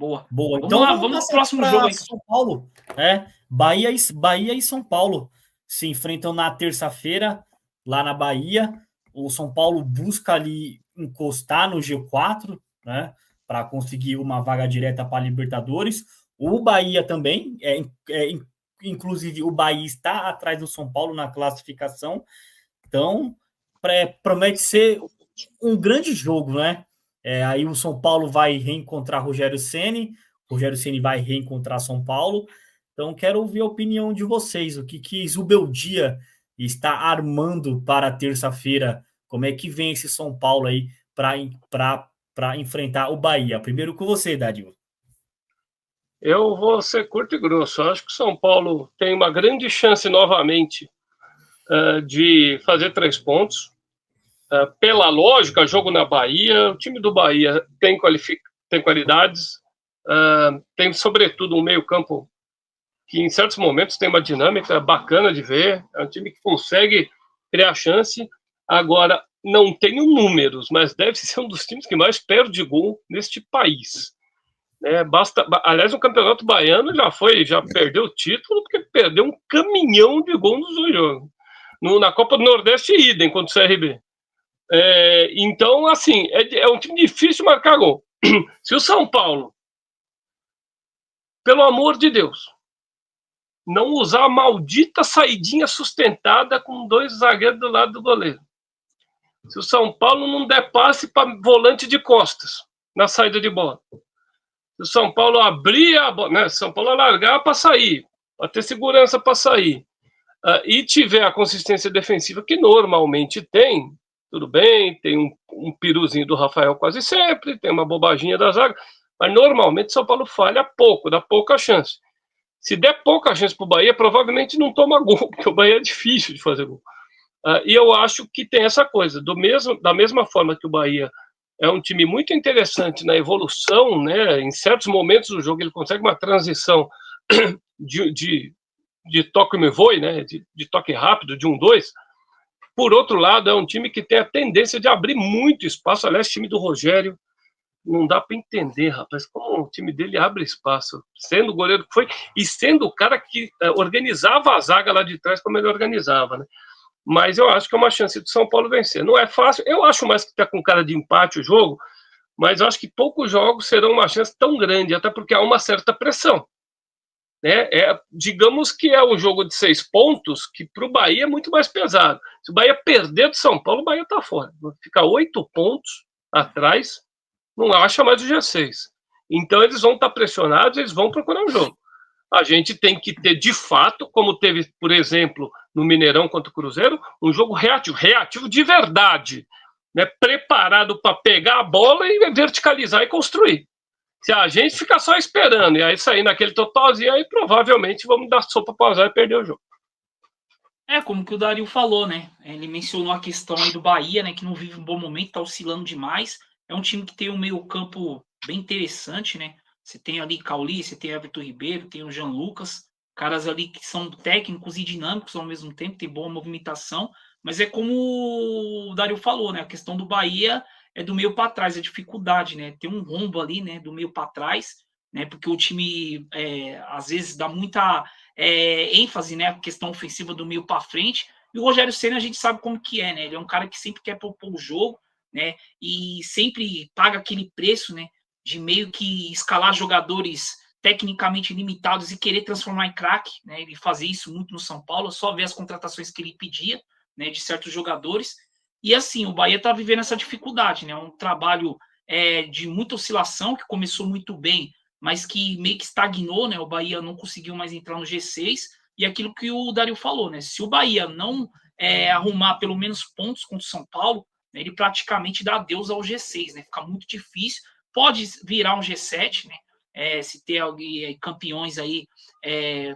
Boa. Boa. Vamos Então lá, vamos no passar próximo jogo para aí. São Paulo. Bahia e São Paulo se enfrentam na terça-feira, lá na Bahia. O São Paulo busca ali encostar no G4, né? Para conseguir uma vaga direta para a Libertadores. O Bahia também, inclusive o Bahia está atrás do São Paulo na classificação. Então, promete ser um grande jogo, né? Aí o São Paulo vai reencontrar Rogério Ceni vai reencontrar São Paulo. Então, quero ouvir a opinião de vocês. O que Zubeldia está armando para terça-feira? Como é que vem esse São Paulo aí para enfrentar o Bahia? Primeiro com você, Dadil. Eu vou ser curto e grosso. Eu acho que o São Paulo tem uma grande chance novamente de fazer 3 pontos. Pela lógica, jogo na Bahia, o time do Bahia tem qualidades, tem sobretudo um meio-campo que em certos momentos tem uma dinâmica bacana de ver, é um time que consegue criar chance. Agora, não tenho números, mas deve ser um dos times que mais perde gol neste país. Aliás, o Campeonato Baiano já perdeu o título porque perdeu um caminhão de gols nos dois jogos. Na Copa do Nordeste, idem contra o CRB. Então, assim, é um time difícil de marcar gol. Se o São Paulo, pelo amor de Deus, não usar a maldita saidinha sustentada com 2 zagueiros do lado do goleiro. Se o São Paulo não der passe para volante de costas na saída de bola. Se o São Paulo abrir a bola, né? Se o São Paulo largar para sair, para ter segurança para sair, e tiver a consistência defensiva que normalmente tem, tudo bem, tem um piruzinho do Rafael quase sempre, tem uma bobaginha da zaga, mas normalmente o São Paulo falha pouco, dá pouca chance. Se der pouca chance para o Bahia, provavelmente não toma gol, porque o Bahia é difícil de fazer gol. E eu acho que tem essa coisa, da mesma forma que o Bahia é um time muito interessante na evolução, né? Em certos momentos do jogo ele consegue uma transição de toque me voe, né? De toque rápido, de 1-2. Por outro lado, é um time que tem a tendência de abrir muito espaço. Aliás, o time do Rogério, não dá para entender, rapaz, como o time dele abre espaço, sendo o goleiro que foi, e sendo o cara que organizava a zaga lá de trás como ele organizava, né? Mas eu acho que é uma chance do São Paulo vencer. Não é fácil, eu acho mais que está com cara de empate o jogo, mas eu acho que poucos jogos serão uma chance tão grande, até porque há uma certa pressão. Né? Digamos que é um jogo de 6 pontos que para o Bahia é muito mais pesado. Se o Bahia perder do São Paulo, o Bahia está fora. Fica 8 pontos atrás, não acha mais o G6. Então eles vão estar pressionados, eles vão procurar um jogo. A gente tem que ter, de fato, como teve, por exemplo, no Mineirão contra o Cruzeiro, um jogo reativo de verdade, né? Preparado para pegar a bola e verticalizar e construir. Se a gente ficar só esperando e aí sair naquele totalzinho, aí provavelmente vamos dar sopa para o azar e perder o jogo. Como que o Dario falou, né? Ele mencionou a questão aí do Bahia, né? Que não vive um bom momento, tá oscilando demais. É um time que tem um meio-campo bem interessante, né? Você tem ali Cauli, você tem Everton Ribeiro, tem o Jean Lucas, caras ali que são técnicos e dinâmicos ao mesmo tempo, tem boa movimentação, mas é como o Dario falou, né? A questão do Bahia é do meio para trás, a dificuldade, né? Tem um rombo ali, né? Do meio para trás, né? Porque o time às vezes dá muita ênfase, né, a questão ofensiva do meio para frente. E o Rogério Ceni a gente sabe como que é, né? Ele é um cara que sempre quer propor o jogo, né? E sempre paga aquele preço, né? De meio que escalar jogadores tecnicamente limitados e querer transformar em craque, né? Ele fazia isso muito no São Paulo, só ver as contratações que ele pedia, né? De certos jogadores. E assim, o Bahia está vivendo essa dificuldade, né? Um trabalho de muita oscilação que começou muito bem, mas que meio que estagnou, né? O Bahia não conseguiu mais entrar no G6, e aquilo que o Dario falou, né? Se o Bahia não arrumar pelo menos pontos contra o São Paulo, né, ele praticamente dá adeus ao G6, né? Fica muito difícil. Pode virar um G7, né? Se ter alguém, campeões aí,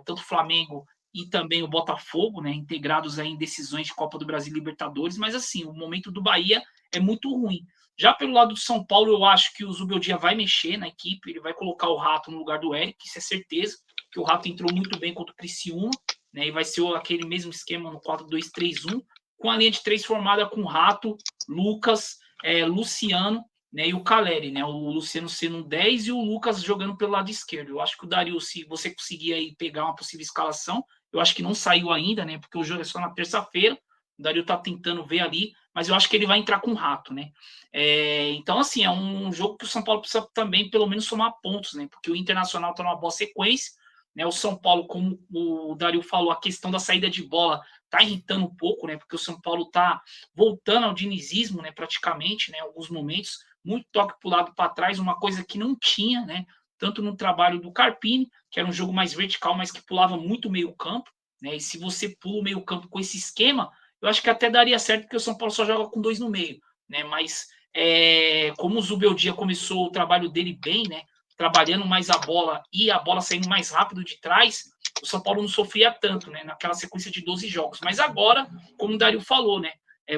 tanto o Flamengo e também o Botafogo, né? Integrados aí em decisões de Copa do Brasil e Libertadores, mas assim, o momento do Bahia é muito ruim. Já pelo lado do São Paulo, eu acho que o Zubeldia vai mexer na equipe, ele vai colocar o Rato no lugar do Eric, isso é certeza, que o Rato entrou muito bem contra o Criciúma, né, e vai ser aquele mesmo esquema no 4-2-3-1, com a linha de 3 formada com Rato, Lucas, Luciano, né, e o Caleri, né, o Luciano sendo 10 e o Lucas jogando pelo lado esquerdo. Eu acho que o Dario, se você conseguir aí pegar uma possível escalação, eu acho que não saiu ainda, né, porque o jogo é só na terça-feira, o Dario tá tentando ver ali, mas eu acho que ele vai entrar com o Rato, né. Então, assim, é um jogo que o São Paulo precisa também, pelo menos, somar pontos, né, porque o Internacional tá numa boa sequência, né, o São Paulo, como o Dario falou, a questão da saída de bola tá irritando um pouco, né, porque o São Paulo tá voltando ao dinizismo, né, praticamente, né, em alguns momentos, muito toque para o lado para trás, uma coisa que não tinha, né? Tanto no trabalho do Carpini, que era um jogo mais vertical, mas que pulava muito meio campo, né? E se você pula o meio campo com esse esquema, eu acho que até daria certo, porque o São Paulo só joga com 2 no meio, né? Mas como o Zubeldia começou o trabalho dele bem, né? Trabalhando mais a bola e a bola saindo mais rápido de trás, o São Paulo não sofria tanto, né? Naquela sequência de 12 jogos. Mas agora, como o Dario falou, né?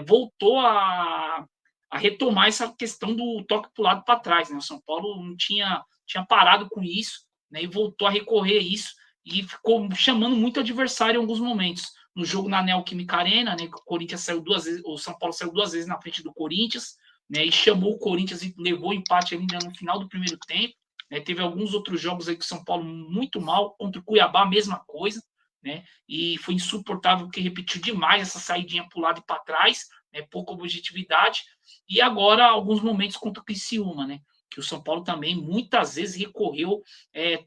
Voltou a retomar essa questão do toque para o lado para trás, né? O São Paulo não tinha parado com isso, né? E voltou a recorrer a isso e ficou chamando muito o adversário em alguns momentos. No jogo na Neoquímica Arena, né? Que o Corinthians saiu 2 vezes, o São Paulo saiu 2 vezes na frente do Corinthians, né? E chamou o Corinthians e levou o empate ainda no final do primeiro tempo. Né? Teve alguns outros jogos aí que o São Paulo muito mal, contra o Cuiabá, mesma coisa, né? E foi insuportável porque repetiu demais essa saidinha para o lado e para trás, né? Pouca objetividade. E agora, alguns momentos contra o Criciúma, né? Que o São Paulo também muitas vezes recorreu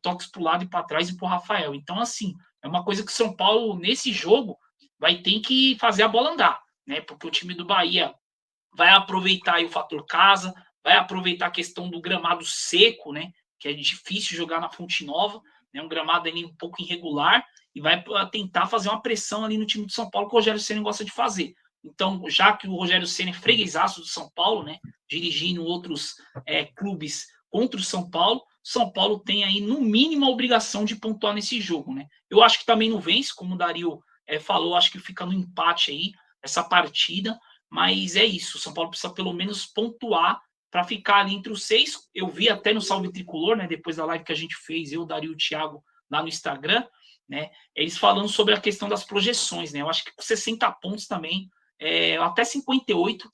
toques para o lado e para trás e para o Rafael. Então, assim, é uma coisa que o São Paulo, nesse jogo, vai ter que fazer a bola andar, né? Porque o time do Bahia vai aproveitar aí o fator casa, vai aproveitar a questão do gramado seco, né? Que é difícil jogar na Fonte Nova, né? Um gramado ali um pouco irregular, e vai tentar fazer uma pressão ali no time do São Paulo, que o Rogério Ceni gosta de fazer. Então, já que o Rogério Ceni é freguesaço do São Paulo, né, dirigindo outros clubes contra o São Paulo tem aí, no mínimo, a obrigação de pontuar nesse jogo, né? Eu acho que também não vence, como o Dario falou, acho que fica no empate aí, essa partida, mas é isso, o São Paulo precisa pelo menos pontuar para ficar ali entre os 6. Eu vi até no Salve Tricolor, né, depois da live que a gente fez, eu, Dario e o Thiago, lá no Instagram, né, eles falando sobre a questão das projeções, né? Eu acho que com 60 pontos também, até 58,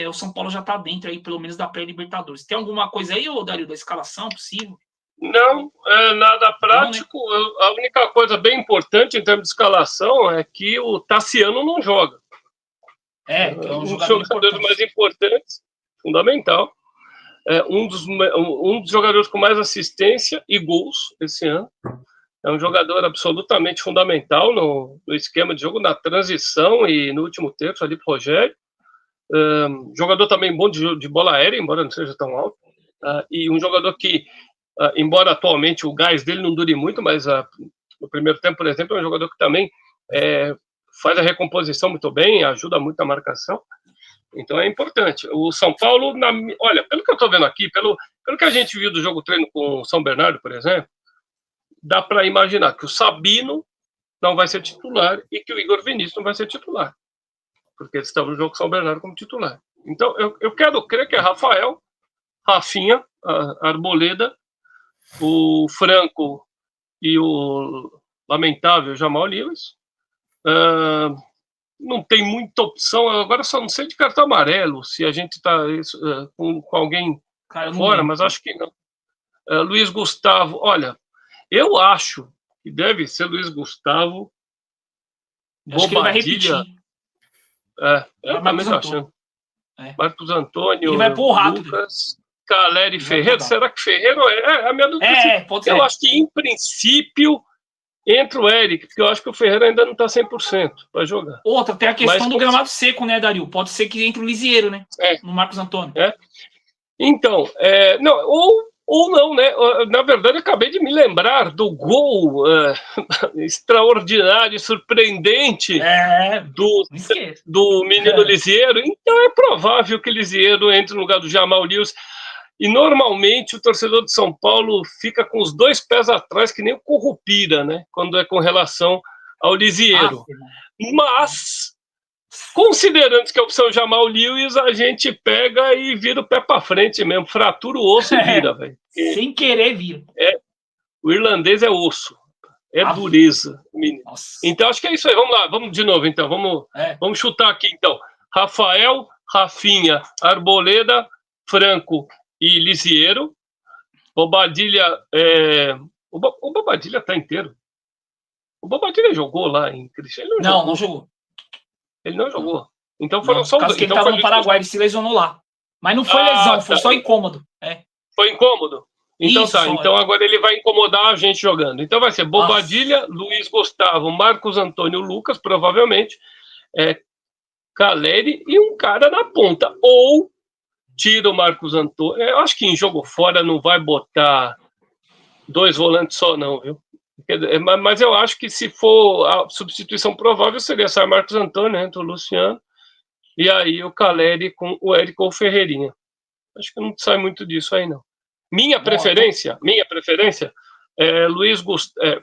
o São Paulo já está dentro aí, pelo menos da pré-Libertadores. Tem alguma coisa aí, ô Dario, da escalação possível? Não, nada prático. Não, né? A única coisa bem importante em termos de escalação é que o Tassiano não joga. Que é um dos jogadores mais importantes, fundamental. Um dos jogadores com mais assistência e gols esse ano. É um jogador absolutamente fundamental no esquema de jogo, na transição e no último terço ali pro Rogério. Jogador também bom de bola aérea, embora não seja tão alto. E um jogador que, embora atualmente o gás dele não dure muito, mas no primeiro tempo, por exemplo, é um jogador que também faz a recomposição muito bem, ajuda muito na marcação. Então é importante. O São Paulo, olha, pelo que eu estou vendo aqui, pelo que a gente viu do jogo treino com o São Bernardo, por exemplo, dá para imaginar que o Sabino não vai ser titular e que o Igor Vinícius não vai ser titular, porque eles estão no jogo com o São Bernardo como titular. Então eu quero crer que é Rafael, Rafinha, Arboleda, o Franco e o lamentável Jamal Lewis. Não tem muita opção, agora só não sei de cartão amarelo, se a gente está com alguém fora, mas acho que não. Luiz Gustavo, olha, eu acho que deve ser Luiz Gustavo, Bobadilha. Eu também estou achando. Marcos Antônio, ele vai pôr o Lucas, Caleri, Ferreira. Será que Ferreira é a minha dúvida? Pode ser. Eu acho que, em princípio, entra o Eric, porque eu acho que o Ferreira ainda não está 100% para jogar. Outra, tem a questão do gramado seco, né, Dario? Pode ser que entre o Lisieiro, né? No Marcos Antônio. Então, não, ou não, né? Na verdade, eu acabei de me lembrar do gol extraordinário, surpreendente do menino Lisieiro. Então, é provável que Lisieiro entre no lugar do Jamal Lewis. E, normalmente, o torcedor de São Paulo fica com os 2 pés atrás, que nem o Currupira, né? Quando é com relação ao Lisieiro. Mas, considerando que a opção Jamal Lewis, a gente pega e vira o pé para frente mesmo, fratura o osso e vira, velho. Sem querer vira. O irlandês é osso, dureza. Então, acho que é isso aí. Vamos lá, vamos de novo, então. Vamos chutar aqui, então. Rafael, Rafinha, Arboleda, Franco e Lisiero. Bobadilha, o Bobadilha tá inteiro. O Bobadilha jogou lá em Cristiano? Não jogou. Ele não jogou. Então Não, foram só caso os. que ele Então estava foi no Luiz Paraguai, Gustavo. ele se lesionou lá. Mas não foi lesão, foi Tá. só incômodo. Foi incômodo? Então Isso, tá. só, Então agora ele vai incomodar a gente jogando. Então vai ser Bobadilha, Nossa. Luiz Gustavo, Marcos Antônio, Lucas, provavelmente, Caleri e um cara na ponta. Ou tira o Marcos Antônio. Eu acho que em jogo fora não vai botar 2 volantes só, não, viu? Mas eu acho que se for a substituição provável seria sair Marcos Antônio, entre o Luciano, e aí o Caleri com o Érico ou o Ferreirinha. Acho que não sai muito disso aí, não. Minha preferência é Luiz Gustavo.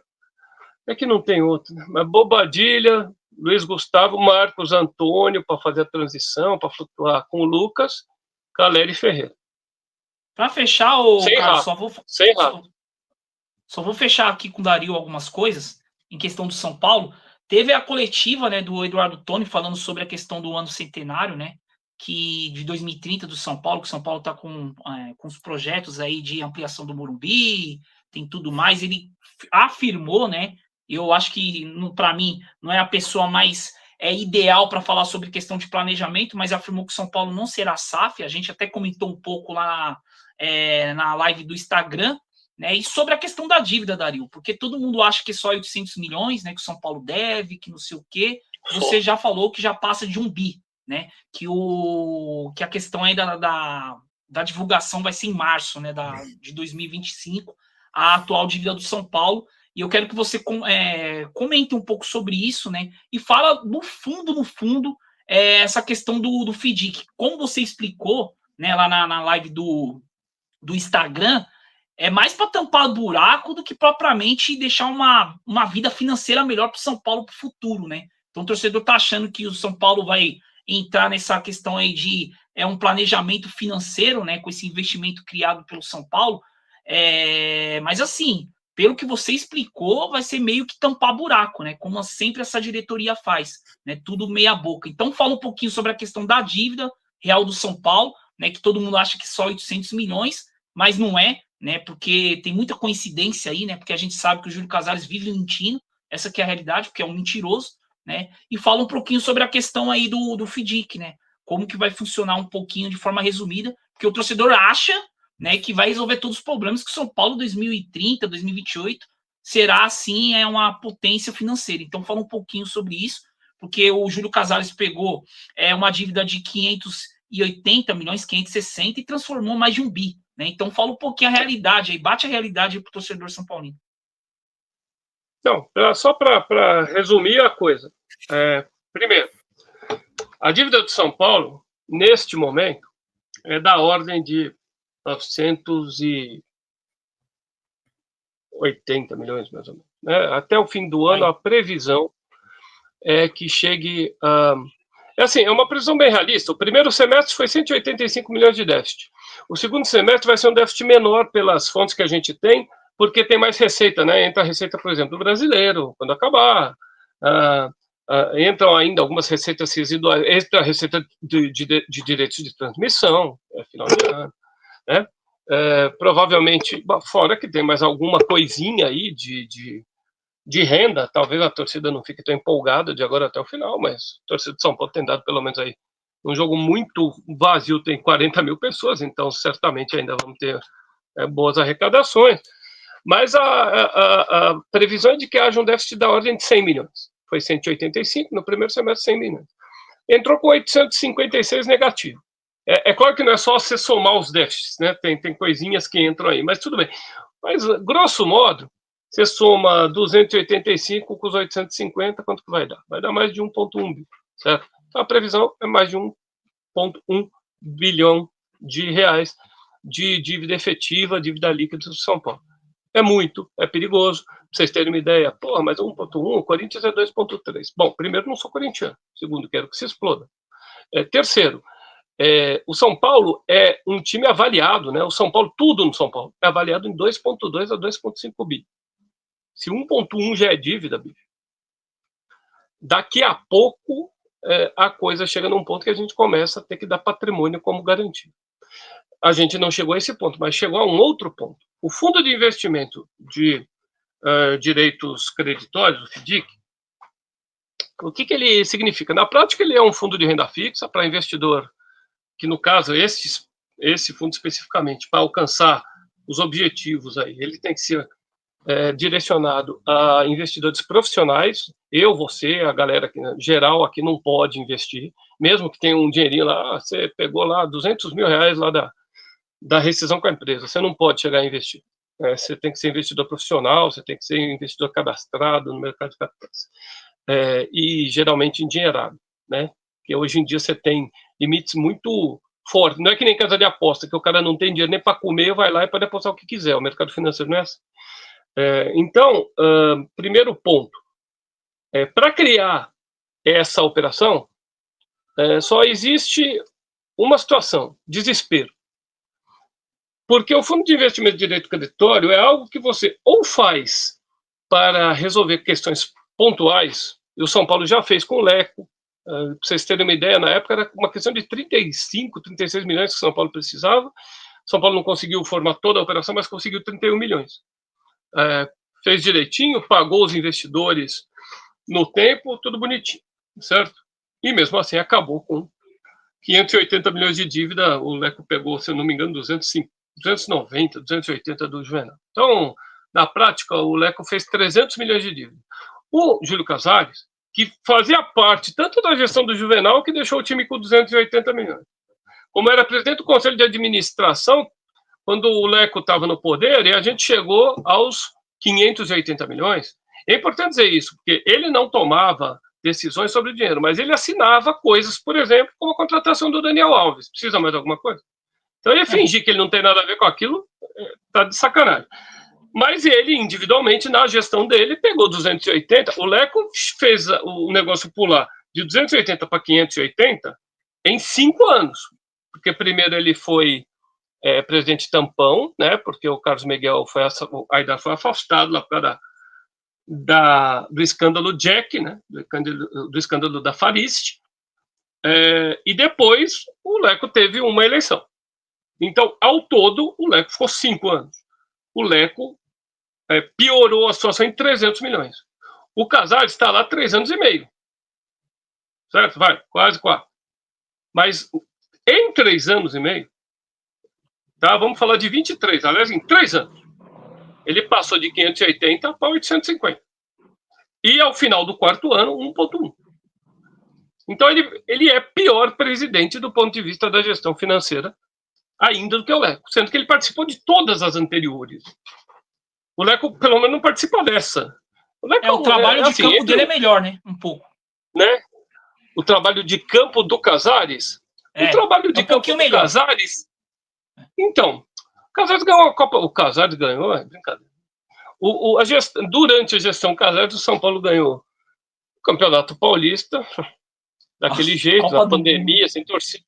É que não tem outro, né? Mas Bobadilha, Luiz Gustavo, Marcos Antônio para fazer a transição, para flutuar com o Lucas, Caleri e Ferreira. Para fechar, cara, só vou fechar aqui com o Dario algumas coisas em questão do São Paulo. Teve a coletiva, né, do Eduardo Toni falando sobre a questão do ano centenário, né, que de 2030 do São Paulo, que o São Paulo está com os projetos aí de ampliação do Morumbi, tem tudo mais. Ele afirmou, né, eu acho que para mim não é a pessoa mais ideal para falar sobre questão de planejamento, mas afirmou que o São Paulo não será SAF. A gente até comentou um pouco lá na live do Instagram, né? E sobre a questão da dívida, Dario, porque todo mundo acha que é só 800 milhões, né, que o São Paulo deve, que não sei o quê. Você já falou que já passa de 1 bi, né? Que a questão aí da divulgação vai ser em março, né, de 2025, a atual dívida do São Paulo. E eu quero que você comente um pouco sobre isso, né? E fala no fundo, essa questão do FDIC. Como você explicou, né, lá na live do Instagram, é mais para tampar buraco do que propriamente deixar uma vida financeira melhor para o São Paulo para o futuro, né? Então o torcedor está achando que o São Paulo vai entrar nessa questão aí de um planejamento financeiro, né, com esse investimento criado pelo São Paulo. Mas assim, pelo que você explicou, vai ser meio que tampar buraco, né? Como sempre essa diretoria faz, né? Tudo meia boca. Então fala um pouquinho sobre a questão da dívida real do São Paulo, né? Que todo mundo acha que só 800 milhões, mas não é, né? Porque tem muita coincidência aí, né? Porque a gente sabe que o Júlio Casares vive mentindo, essa que é a realidade, porque é um mentiroso, né? E fala um pouquinho sobre a questão aí do FDIC, né? Como que vai funcionar um pouquinho de forma resumida, porque o torcedor acha, né, que vai resolver todos os problemas, que São Paulo 2030, 2028 será, assim, uma potência financeira. Então fala um pouquinho sobre isso, porque o Júlio Casares pegou uma dívida de 580 milhões, 560, e transformou mais de 1 bi. Né? Então fala um pouquinho a realidade, aí bate a realidade para o torcedor São Paulino. Não, só para resumir a coisa. Primeiro, a dívida do São Paulo, neste momento, é da ordem de 980 milhões, mais ou menos. Até o fim do ano, a previsão é que chegue a... é uma previsão bem realista. O primeiro semestre foi 185 milhões de déficit. O segundo semestre vai ser um déficit menor pelas fontes que a gente tem, porque tem mais receita, né? Entra a receita, por exemplo, do brasileiro, quando acabar. Entram ainda algumas receitas residuais, entra a receita de direitos de transmissão, final de ano, né? Provavelmente, fora que tem mais alguma coisinha aí de renda, talvez a torcida não fique tão empolgada de agora até o final, mas a torcida de São Paulo tem dado pelo menos aí um jogo muito vazio, tem 40 mil pessoas, então certamente ainda vamos ter boas arrecadações, mas a previsão é de que haja um déficit da ordem de 100 milhões, foi 185, no primeiro semestre 100 milhões, entrou com 856 negativo. É claro que não é só você somar os déficits, né? Tem coisinhas que entram aí, mas tudo bem. Mas, grosso modo, você soma 285 com os 850, quanto que vai dar? Vai dar mais de 1,1 bi, certo? Então, a previsão é mais de 1,1 bilhão de reais de dívida efetiva, dívida líquida do São Paulo. É muito, é perigoso. Pra vocês terem uma ideia, mas 1,1, o Corinthians é 2,3. Bom, primeiro, não sou corintiano. Segundo, quero que se exploda. Terceiro, o São Paulo é um time avaliado, né? O São Paulo, tudo no São Paulo, é avaliado em 2,2 a 2,5 bi. Se 1,1 já é dívida, bicho, daqui a pouco a coisa chega num ponto que a gente começa a ter que dar patrimônio como garantia. a gente não chegou a esse ponto, mas chegou a um outro ponto. O Fundo de Investimento de Direitos Creditórios, o FDIC, o que ele significa? Na prática, ele é um fundo de renda fixa para investidor, que no caso, esse fundo especificamente, para alcançar os objetivos aí, ele tem que ser direcionado a investidores profissionais. Eu, você, a galera aqui, geral aqui não pode investir, mesmo que tenha um dinheirinho lá, você pegou lá 200 mil reais lá da rescisão com a empresa, você não pode chegar a investir. Você tem que ser investidor profissional, você tem que ser investidor cadastrado no mercado de capitais. E geralmente endinheirado, né? Porque hoje em dia você tem limites muito fortes. Não é que nem casa de aposta, que o cara não tem dinheiro nem para comer, vai lá e pode apostar o que quiser. O mercado financeiro não é assim. Então, primeiro ponto, para criar essa operação, só existe uma situação: desespero. Porque o Fundo de Investimento de Direito Creditório é algo que você ou faz para resolver questões pontuais, e o São Paulo já fez com o Leco. Para vocês terem uma ideia, na época era uma questão de 35, 36 milhões que o São Paulo precisava. São Paulo não conseguiu formar toda a operação, mas conseguiu 31 milhões. Fez direitinho, pagou os investidores no tempo, tudo bonitinho, certo? E mesmo assim acabou com 580 milhões de dívida. O Leco pegou, se eu não me engano, 290, 280 do Juvenal. Então, na prática, o Leco fez 300 milhões de dívida. O Júlio Casares, que fazia parte tanto da gestão do Juvenal, que deixou o time com 280 milhões. Como era presidente do Conselho de Administração, quando o Leco estava no poder, e a gente chegou aos 580 milhões. É importante dizer isso, porque ele não tomava decisões sobre o dinheiro, mas ele assinava coisas, por exemplo, como a contratação do Daniel Alves. Precisa mais alguma coisa? Então, ele fingir que ele não tem nada a ver com aquilo, tá de sacanagem. Mas ele, individualmente, na gestão dele, pegou 280. O Leco fez o negócio pular de 280 para 580 em 5 anos. Porque primeiro ele foi presidente tampão, né? Porque o Carlos Miguel foi afastado lá por causa do escândalo Jack, né? Do escândalo da Farist. E depois o Leco teve uma eleição. Então, ao todo, o Leco ficou 5 anos. O Leco piorou a situação em 300 milhões. O Casares está lá 3 anos e meio. Certo? Vai, quase 4. Mas em 3 anos e meio, tá? Vamos falar de 23, aliás, em 3 anos, ele passou de 580 para 850. E ao final do 4º ano, 1,1. Então, ele é pior presidente do ponto de vista da gestão financeira ainda do que o Leco, sendo que ele participou de todas as anteriores. O Leco, pelo menos, não participa dessa. O trabalho de campo dele é melhor, né? Um pouco. Né? O trabalho de campo do Casares. O trabalho de campo do Casares. Então, o Casares ganhou a Copa. O Casares ganhou, é brincadeira. Durante a gestão Casares, o São Paulo ganhou o Campeonato Paulista, daquele jeito, na pandemia, sem torcida.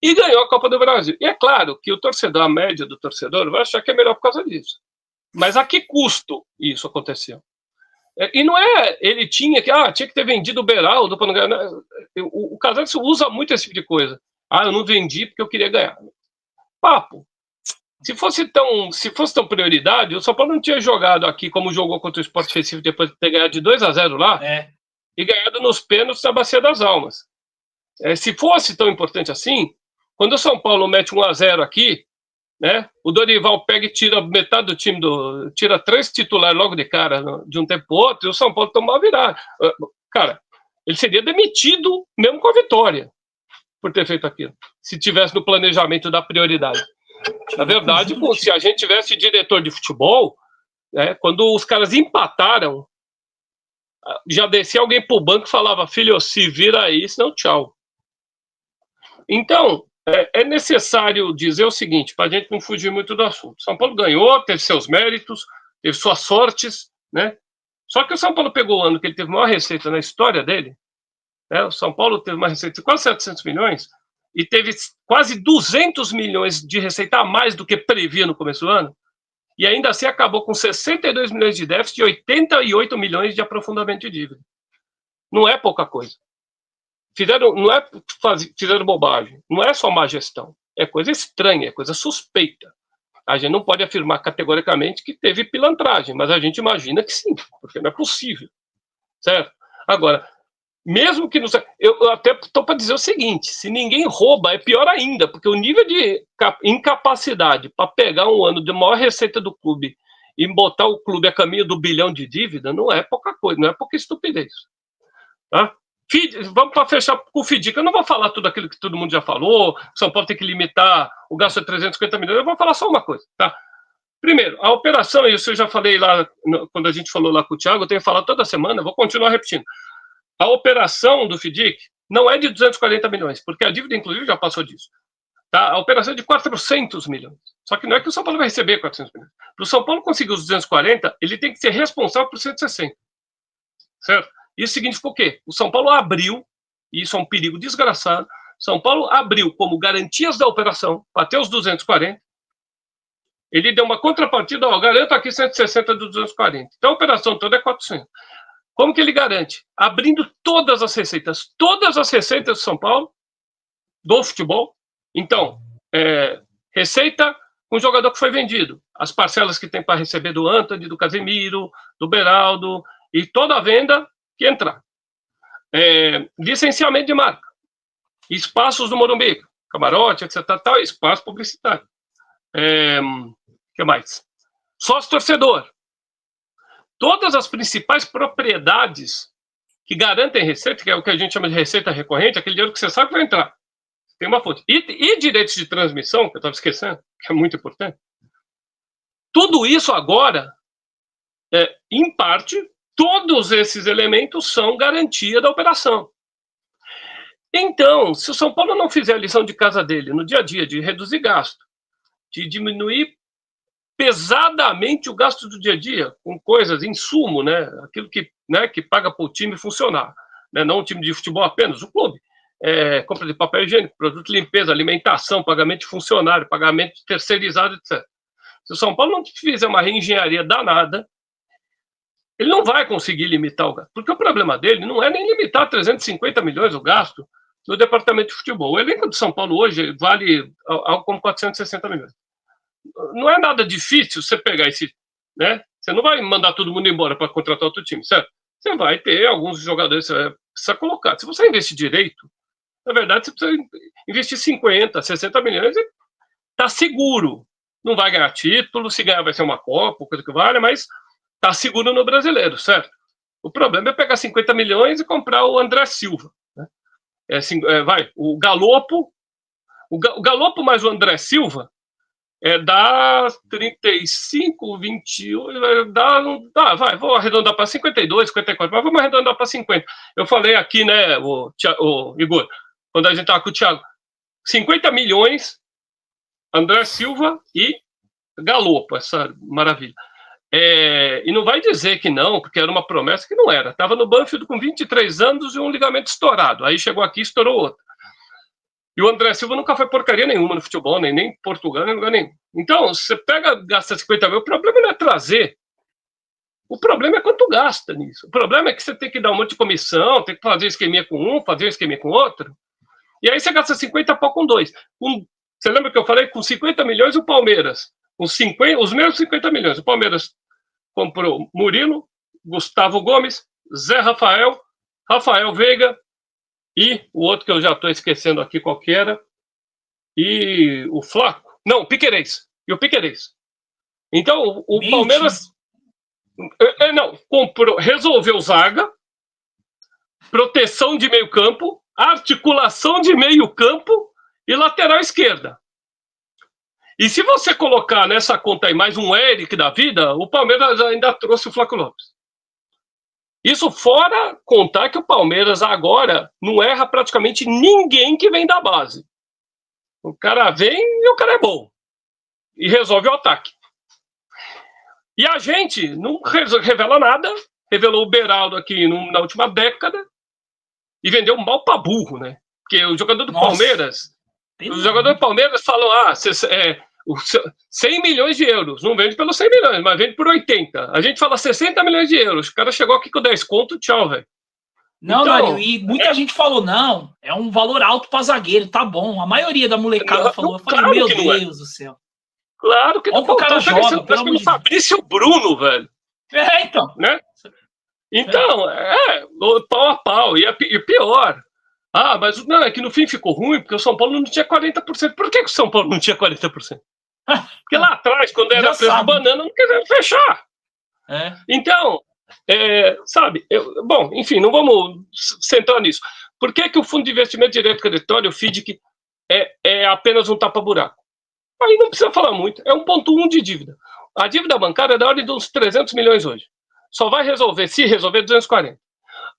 E ganhou a Copa do Brasil. E é claro que o torcedor, a média do torcedor, vai achar que é melhor por causa disso. Mas a que custo isso aconteceu? E não é, ele tinha que ter vendido o Beraldo para não ganhar. O Casares usa muito esse tipo de coisa. Eu não vendi porque eu queria ganhar. Papo. Se fosse tão prioridade, o São Paulo não tinha jogado aqui como jogou contra o Sport Recife depois de ter ganhado de 2-0 lá e ganhado nos pênaltis da Bacia das Almas. Se fosse tão importante assim, quando o São Paulo mete 1-0 aqui, né, o Dorival pega e tira metade do time, tira 3 titulares logo de cara, de um tempo para o outro, e o São Paulo toma uma virada. Cara, ele seria demitido mesmo com a vitória por ter feito aquilo, se tivesse no planejamento da prioridade. Na verdade, se a gente tivesse diretor de futebol, quando os caras empataram, já descia alguém pro banco e falava: filho, se vira aí, senão tchau. Então, é necessário dizer o seguinte, para a gente não fugir muito do assunto. São Paulo ganhou, teve seus méritos, teve suas sortes, né? Só que o São Paulo pegou o ano que ele teve a maior receita na história dele, né? O São Paulo teve uma receita de quase 700 milhões e teve quase 200 milhões de receita a mais do que previa no começo do ano, e ainda assim acabou com 62 milhões de déficit e 88 milhões de aprofundamento de dívida. Não é pouca coisa. Fizeram bobagem. Não é só má gestão. é coisa estranha, é coisa suspeita. A gente não pode afirmar categoricamente que teve pilantragem, mas a gente imagina que sim, porque não é possível, certo? Agora, mesmo que não... Eu até estou para dizer o seguinte, se ninguém rouba, é pior ainda, porque o nível de incapacidade para pegar um ano de maior receita do clube e botar o clube a caminho do bilhão de dívida não é pouca coisa, não é pouca estupidez. Tá? Vamos para fechar com o FDIC. Eu não vou falar tudo aquilo que todo mundo já falou, São Paulo tem que limitar o gasto de 350 milhões, eu vou falar só uma coisa. Tá? Primeiro, a operação, isso eu já falei lá, quando a gente falou lá com o Thiago, eu tenho falado toda semana, eu vou continuar repetindo. A operação do FDIC não é de 240 milhões, porque a dívida, inclusive, já passou disso. Tá? A operação é de 400 milhões. Só que não é que o São Paulo vai receber 400 milhões. Para o São Paulo conseguir os 240, ele tem que ser responsável por 160. Certo? Isso significa o quê? O São Paulo abriu, e isso é um perigo desgraçado, São Paulo abriu como garantias da operação para ter os 240, ele deu uma contrapartida, ó, garanto aqui 160 dos 240. Então a operação toda é 400. Como que ele garante? Abrindo todas as receitas do São Paulo, do futebol. Então, receita com o jogador que foi vendido, as parcelas que tem para receber do Antony, do Casemiro, do Beraldo, e toda a venda que entrar. Licenciamento de marca, espaços do Morumbi, camarote, etc. Tal, espaço publicitário. Que mais? Sócio torcedor. Todas as principais propriedades que garantem receita, que é o que a gente chama de receita recorrente, aquele dinheiro que você sabe que vai entrar. Tem uma fonte. E direitos de transmissão, que eu estava esquecendo, que é muito importante. Tudo isso agora, em parte, todos esses elementos são garantia da operação. Então, se o São Paulo não fizer a lição de casa dele no dia a dia, de reduzir gasto, de diminuir pesadamente o gasto do dia a dia, com coisas, insumo, né? Aquilo que paga para o time funcionar, né? Não o time de futebol apenas, o clube. Compra de papel higiênico, produto de limpeza, alimentação, pagamento de funcionário, pagamento terceirizado, etc. Se o São Paulo não fizer uma reengenharia danada, ele não vai conseguir limitar o gasto. Porque o problema dele não é nem limitar 350 milhões o gasto no departamento de futebol. O elenco de São Paulo hoje vale algo como 460 milhões. Não é nada difícil você pegar esse... né? Você não vai mandar todo mundo embora para contratar outro time, certo? Você vai ter alguns jogadores que você precisa colocar. Se você investir direito, na verdade, você precisa investir 50, 60 milhões e tá seguro. Não vai ganhar título, se ganhar vai ser uma Copa, coisa que vale, mas tá seguro no brasileiro, certo? O problema é pegar 50 milhões e comprar o André Silva. Né? O Galopo, o Galopo mais o André Silva dá 35, 21, vou arredondar para 52, 54, mas vamos arredondar para 50. Eu falei aqui, né, o Igor, quando a gente estava com o Thiago, 50 milhões, André Silva e Galopo, essa maravilha. E não vai dizer que não, porque era uma promessa que não era. Estava no Banfield com 23 anos e um ligamento estourado. Aí chegou aqui e estourou outro. E o André Silva nunca foi porcaria nenhuma no futebol, nem em Portugal, nem em lugar nenhum. Então, você gasta 50 mil, o problema não é trazer. O problema é quanto gasta nisso. O problema é que você tem que dar um monte de comissão, tem que fazer esqueminha com um, fazer esqueminha com outro. E aí você gasta 50 pau com dois. Você lembra que eu falei? Com 50 milhões o Palmeiras. Os meus 50 milhões. O Palmeiras comprou Murilo, Gustavo Gomes, Zé Rafael, Rafael Veiga e o outro que eu já estou esquecendo aqui qual que era, e o Flaco. Não, o Piquerez. E o Piquerez. Então, o Palmeiras... comprou, resolveu zaga, proteção de meio campo, articulação de meio campo e lateral esquerda. E se você colocar nessa conta aí mais um Eric da vida, o Palmeiras ainda trouxe o Flaco Lopes. Isso fora contar que o Palmeiras agora não erra praticamente ninguém que vem da base. O cara vem e o cara é bom. E resolve o ataque. E a gente não revela nada. Revelou o Beraldo aqui na última década e vendeu mal pra burro, né? Porque o jogador do Palmeiras... O jogador do Palmeiras falou, 100 milhões de euros. Não vende pelos 100 milhões, mas vende por 80. A gente fala 60 milhões de euros. O cara chegou aqui com 10 conto, tchau, velho. Não, Então, Dario, e muita gente falou, não, é um valor alto para zagueiro, tá bom. A maioria da molecada falou, eu falei, claro meu que não é. Deus do céu. Claro que Olha não. o que o cara Estão oferecendo joga, pelo amor pelo de Deus. Fabrício Bruno, velho. Então. Né? Então, pau a pau. E pior. Ah, mas não, é que no fim ficou ruim, porque o São Paulo não tinha 40%. Por que o São Paulo não tinha 40%? Porque lá atrás, quando era preço de banana, não queriam fechar. Então, sabe, bom, enfim, não vamos centrar nisso. Por que o Fundo de Investimento Direto Creditório, o FIDC, é apenas um tapa-buraco? Aí não precisa falar muito, é 1,1 de dívida. A dívida bancária é da ordem de uns 300 milhões hoje. Só vai resolver, se resolver, 240.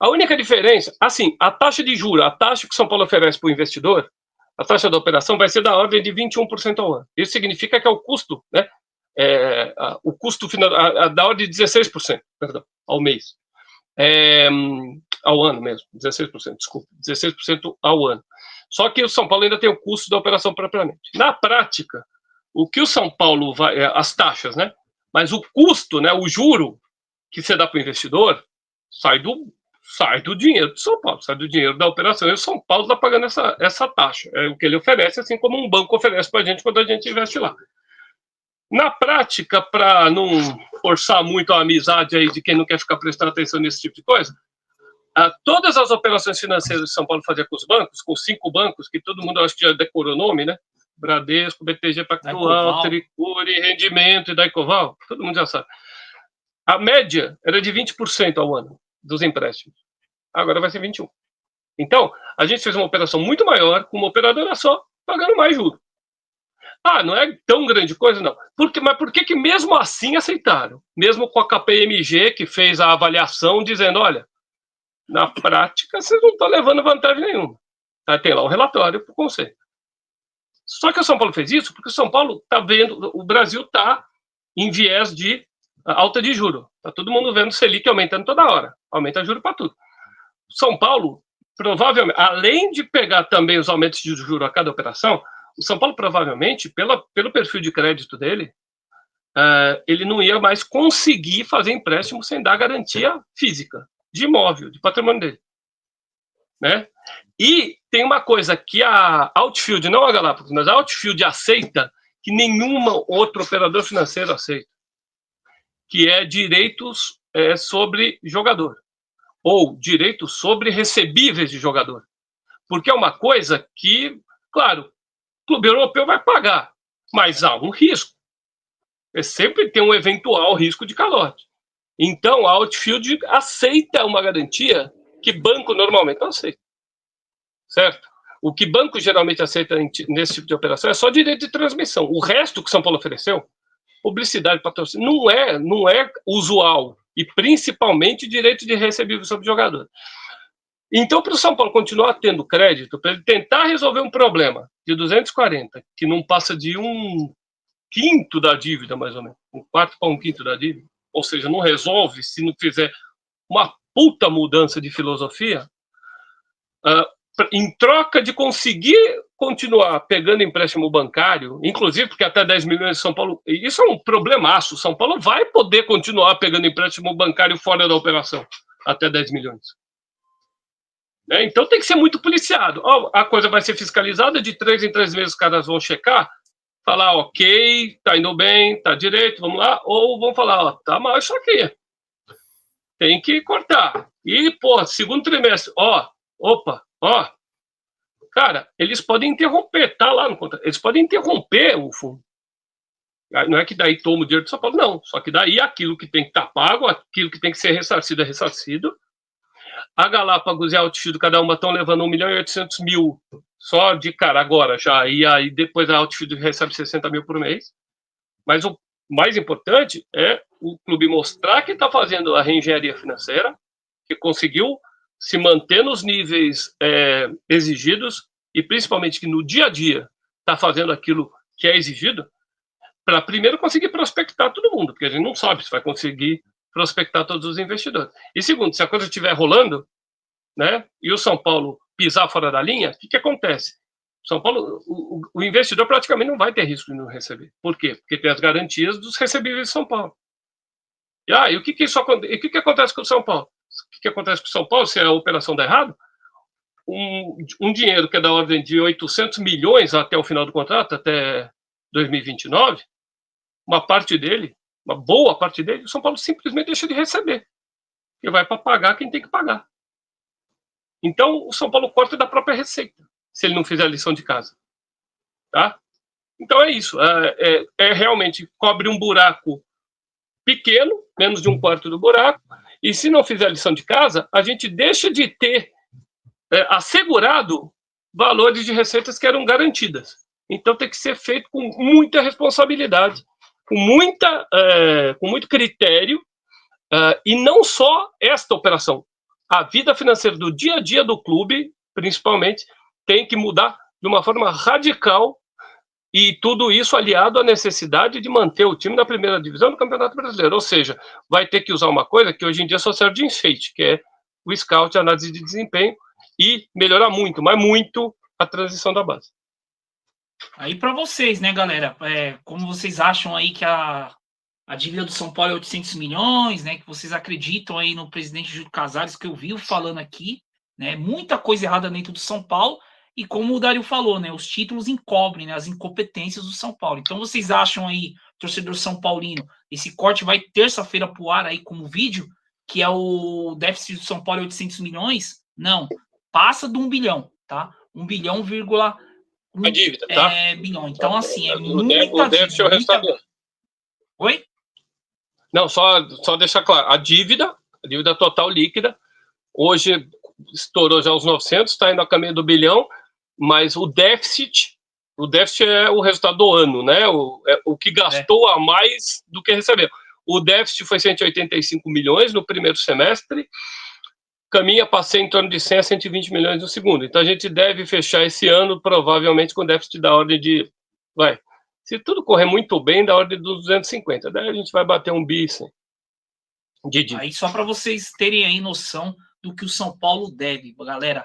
A única diferença, assim, a taxa de juros, a taxa que o São Paulo oferece para o investidor, a taxa da operação vai ser da ordem de 21% ao ano. Isso significa que é o custo, né? O custo final, da ordem de 16%, perdão, ao mês. Ao ano mesmo, 16%, desculpa, 16% ao ano. Só que o São Paulo ainda tem o custo da operação propriamente. Na prática, o que o São Paulo vai, as taxas, né? Mas o custo, né? O juro que você dá para o investidor sai do dinheiro do São Paulo, sai do dinheiro da operação. E o São Paulo está pagando essa taxa. É o que ele oferece, assim como um banco oferece para a gente quando a gente investe lá. Na prática, para não forçar muito a amizade aí de quem não quer ficar prestando atenção nesse tipo de coisa, todas as operações financeiras que São Paulo fazia com os bancos, com 5 bancos, que todo mundo acho que já decorou o nome, né? Bradesco, BTG Pactual, Tricuri, Rendimento e Daicoval, todo mundo já sabe. A média era de 20% ao ano dos empréstimos. Agora vai ser 21%. Então, a gente fez uma operação muito maior, com uma operadora só, pagando mais juros. Não é tão grande coisa, não. Mas por que mesmo assim aceitaram? Mesmo com a KPMG, que fez a avaliação, dizendo, olha, na prática, vocês não estão levando vantagem nenhuma. Tem lá o relatório para o conselho. Só que o São Paulo fez isso porque o São Paulo está vendo, o Brasil está em viés de alta de juro. Está todo mundo vendo o Selic aumentando toda hora. Aumenta juro para tudo. São Paulo, provavelmente, além de pegar também os aumentos de juro a cada operação, o São Paulo provavelmente, pelo perfil de crédito dele, ele não ia mais conseguir fazer empréstimo sem dar garantia física de imóvel, de patrimônio dele. Né? E tem uma coisa que a Outfield, não a Galápagos, mas a Outfield aceita que nenhuma outro operador financeiro aceita, que é direitos sobre jogador, ou direitos sobre recebíveis de jogador. Porque é uma coisa que, claro, o clube europeu vai pagar, mas há um risco. Sempre tem um eventual risco de calote. Então, a Outfield aceita uma garantia que banco normalmente não aceita. Certo? O que banco geralmente aceita nesse tipo de operação é só direito de transmissão. O resto que São Paulo ofereceu, publicidade, patrocínio, não é usual. E principalmente direito de recebível sobre jogador. Então, para o São Paulo continuar tendo crédito, para ele tentar resolver um problema de 240, que não passa de 1/5 da dívida, mais ou menos, 1/4 para 1/5 da dívida, ou seja, não resolve se não fizer uma puta mudança de filosofia, em troca de conseguir continuar pegando empréstimo bancário, inclusive porque até 10 milhões de São Paulo, isso é um problemaço, São Paulo vai poder continuar pegando empréstimo bancário fora da operação, até 10 milhões. Então tem que ser muito policiado. A coisa vai ser fiscalizada, de 3 em 3 meses os caras vão checar, falar, ok, tá indo bem, tá direito, vamos lá, ou vão falar, tá mal isso aqui, tem que cortar. E, segundo trimestre, cara, eles podem interromper, tá lá no contrato, eles podem interromper o fundo. Não é que daí toma o dinheiro do São Paulo, não, só que daí aquilo que tem que estar pago, aquilo que tem que ser ressarcido é ressarcido. A Galápagos e a Outfield, cada uma estão levando 1.800.000 só de cara agora já, e aí depois a Outfield recebe 60 mil por mês. Mas o mais importante é o clube mostrar que está fazendo a reengenharia financeira, que conseguiu se manter nos níveis exigidos e principalmente que no dia a dia está fazendo aquilo que é exigido, para primeiro conseguir prospectar todo mundo, porque a gente não sabe se vai conseguir prospectar todos os investidores. E segundo, se a coisa estiver rolando, né, e o São Paulo pisar fora da linha, o que acontece? São Paulo, o investidor praticamente não vai ter risco de não receber. Por quê? Porque tem as garantias dos recebíveis de São Paulo. E o que acontece com o São Paulo? O que acontece com o São Paulo se a operação dá errado? Um dinheiro que é da ordem de 800 milhões até o final do contrato, até 2029, uma parte dele, uma boa parte dele, o São Paulo simplesmente deixa de receber. E vai para pagar quem tem que pagar. Então, o São Paulo corta da própria receita, se ele não fizer a lição de casa. Tá? Então é isso. Realmente cobre um buraco pequeno, menos de um quarto do buraco, e se não fizer a lição de casa, a gente deixa de ter assegurado valores de receitas que eram garantidas. Então tem que ser feito com muita responsabilidade, com muito critério, e não só esta operação. A vida financeira do dia a dia do clube, principalmente, tem que mudar de uma forma radical, e tudo isso aliado à necessidade de manter o time na primeira divisão do Campeonato Brasileiro. Ou seja, vai ter que usar uma coisa que hoje em dia só serve de enfeite, que é o scout, a análise de desempenho, e melhorar muito, mas muito, a transição da base. Aí para vocês, né, galera? Como vocês acham aí que a dívida do São Paulo é 800 milhões, né? Que vocês acreditam aí no presidente Júlio Casares, que eu vi falando aqui, né? Muita coisa errada dentro do São Paulo. E como o Dario falou, né? Os títulos encobrem, né, as incompetências do São Paulo. Então vocês acham aí, torcedor São Paulino, esse corte vai terça-feira pro ar aí como vídeo, que é o déficit do São Paulo é 800 milhões? Não. Passa de 1 bilhão, tá? 1 bilhão, a dívida, tá? Bilhão. Então, assim, o déficit é o resultado. Oi? Não, só deixar claro. A dívida total líquida, hoje estourou já os 900, está indo a caminho do bilhão, mas o déficit é o resultado do ano, né? O que gastou a mais do que recebeu. O déficit foi 185 milhões no primeiro semestre, caminha para ser em torno de 100 a 120 milhões no segundo. Então a gente deve fechar esse ano provavelmente com déficit da ordem de... se tudo correr muito bem, da ordem dos 250. Daí a gente vai bater um bi de dívida. Aí só para vocês terem aí noção do que o São Paulo deve, galera.